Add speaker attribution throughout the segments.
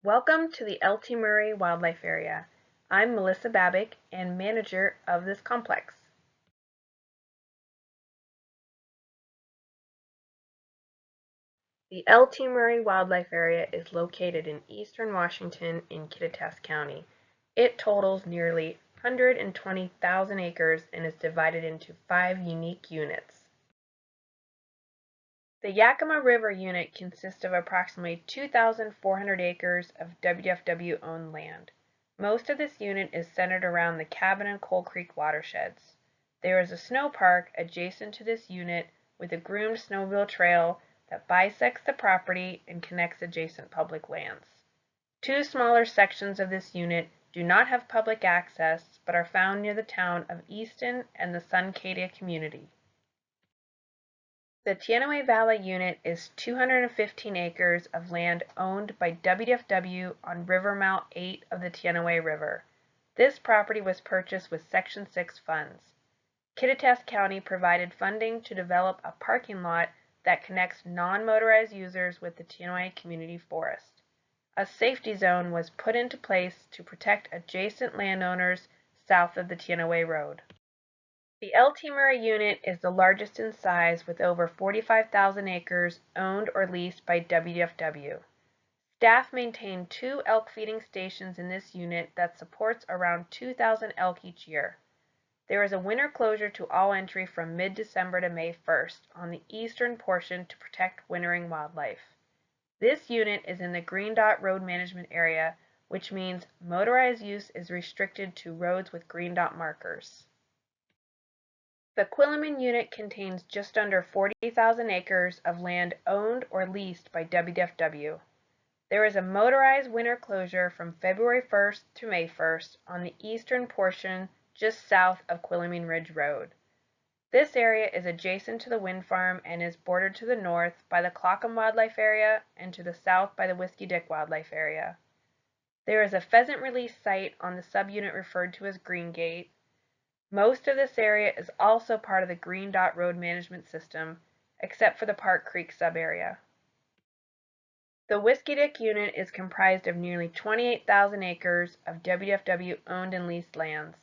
Speaker 1: Welcome to the L.T. Murray Wildlife Area. I'm Melissa Babik and manager of this complex. The L.T. Murray Wildlife Area is located in eastern Washington in Kittitas County. It totals nearly 120,000 acres and is divided into 5 unique units. The Yakima River unit consists of approximately 2,400 acres of WFW-owned land. Most of this unit is centered around the Cabin and Coal Creek watersheds. There is a snow park adjacent to this unit with a groomed snowmobile trail that bisects the property and connects adjacent public lands. 2 smaller sections of this unit do not have public access but are found near the town of Easton and the Suncadia community. The Teanaway Valley unit is 215 acres of land owned by WFW on river mouth 8 of the Teanaway River. This property was purchased with Section 6 funds. Kittitas County provided funding to develop a parking lot that connects non-motorized users with the Teanaway Community Forest. A safety zone was put into place to protect adjacent landowners south of the Teanaway Road. The L.T. Murray unit is the largest in size with over 45,000 acres owned or leased by WFW. Staff maintain 2 elk feeding stations in this unit that supports around 2,000 elk each year. There is a winter closure to all entry from mid-December to May 1st on the eastern portion to protect wintering wildlife. This unit is in the Green Dot Road Management Area, which means motorized use is restricted to roads with green dot markers. The Quilomene unit contains just under 40,000 acres of land owned or leased by WFW. There is a motorized winter closure from February 1st to May 1st on the eastern portion just south of Quilomene Ridge Road. This area is adjacent to the wind farm and is bordered to the north by the Clockham Wildlife Area and to the south by the Whiskey Dick Wildlife Area. There is a pheasant release site on the subunit referred to as Green Gate. Most of this area is also part of the Green Dot Road Management System, except for the Park Creek sub-area. The Whiskey Dick unit is comprised of nearly 28,000 acres of WFW owned and leased lands.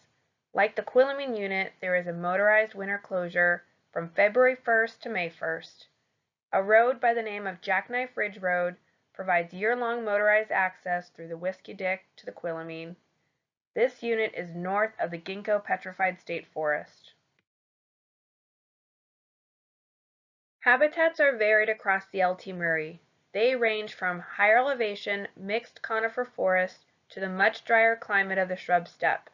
Speaker 1: Like the Quilomene unit, there is a motorized winter closure from February 1st to May 1st. A road by the name of Jackknife Ridge Road provides year-long motorized access through the Whiskey Dick to the Quilomene. This unit is north of the Ginkgo Petrified State Forest. Habitats are varied across the L.T. Murray. They range from higher elevation mixed conifer forest to the much drier climate of the Shrubsteppe.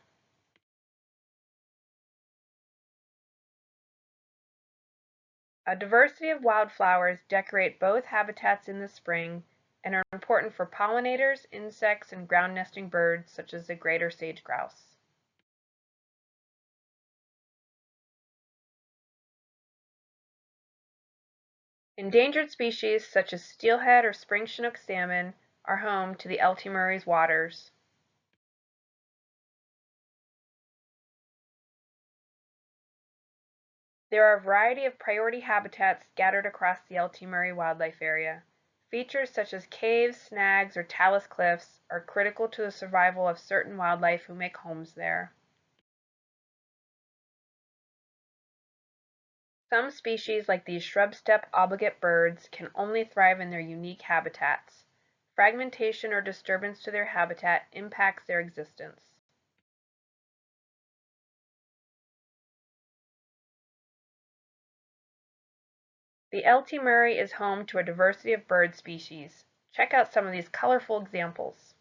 Speaker 1: A diversity of wildflowers decorate both habitats in the spring and are important for pollinators, insects, and ground nesting birds such as the greater sage grouse. Endangered species such as steelhead or spring Chinook salmon are home to the L.T. Murray's waters. There are a variety of priority habitats scattered across the L.T. Murray Wildlife Area. Features such as caves, snags, or talus cliffs are critical to the survival of certain wildlife who make homes there. Some species, like these shrubsteppe obligate birds, can only thrive in their unique habitats. Fragmentation or disturbance to their habitat impacts their existence. The L.T. Murray is home to a diversity of bird species. Check out some of these colorful examples.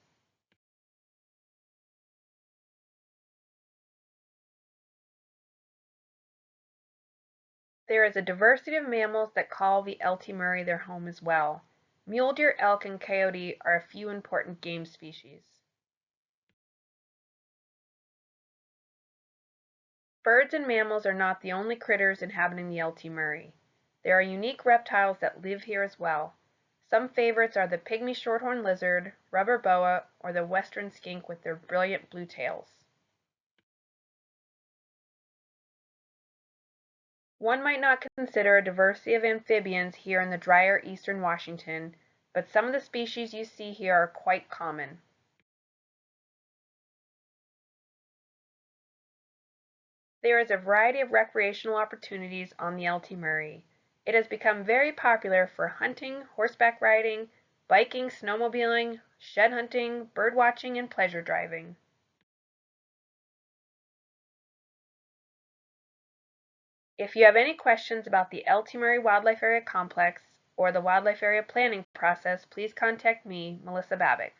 Speaker 1: There is a diversity of mammals that call the L.T. Murray their home as well. Mule deer, elk, and coyote are a few important game species. Birds and mammals are not the only critters inhabiting the L.T. Murray. There are unique reptiles that live here as well. Some favorites are the pygmy shorthorn lizard, rubber boa, or the western skink with their brilliant blue tails. One might not consider a diversity of amphibians here in the drier eastern Washington, but some of the species you see here are quite common. There is a variety of recreational opportunities on the LT Murray. It has become very popular for hunting, horseback riding, biking, snowmobiling, shed hunting, bird watching, and pleasure driving. If you have any questions about the LT Murray Wildlife Area Complex or the wildlife area planning process, please contact me, Melissa Babik.